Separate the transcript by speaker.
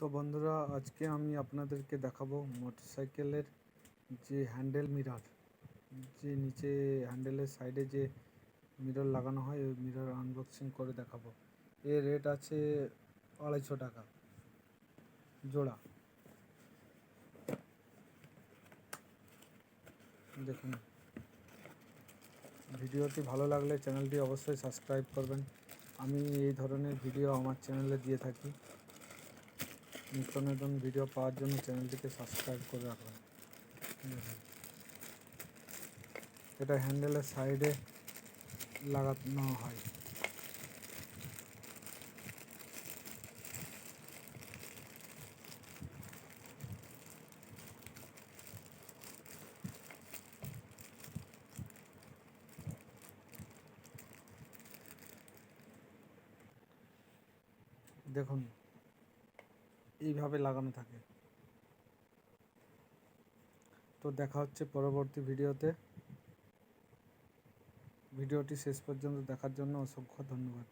Speaker 1: তো বন্ধুরা, আজকে আমি আপনাদেরকে দেখাবো মোটরসাইকেলের যে হ্যান্ডেল মিরর, যে নিচে হ্যান্ডেলের সাইডে যে মিরর লাগানো হয়, ওই মিরর আনবক্সিং করে দেখাবো। এর রেট আছে 250 টাকা জোড়া। দেখুন, ভিডিওটি ভালো লাগলে চ্যানেলটি অবশ্যই সাবস্ক্রাইব করবেন। আমি এই ধরনের ভিডিও আমার চ্যানেলে দিয়ে থাকি। নিত্য নতুন ভিডিও পাওয়ার জন্য চ্যানেলটিকে সাবস্ক্রাইব করে রাখবেন। এটা হ্যান্ডেলের সাইডে লাগানো হয়। দেখুন, এইভাবে লাগানো থাকে। তো দেখা হচ্ছে পরবর্তী ভিডিওতে। ভিডিওটি শেষ পর্যন্ত দেখার জন্য অসংখ্য ধন্যবাদ।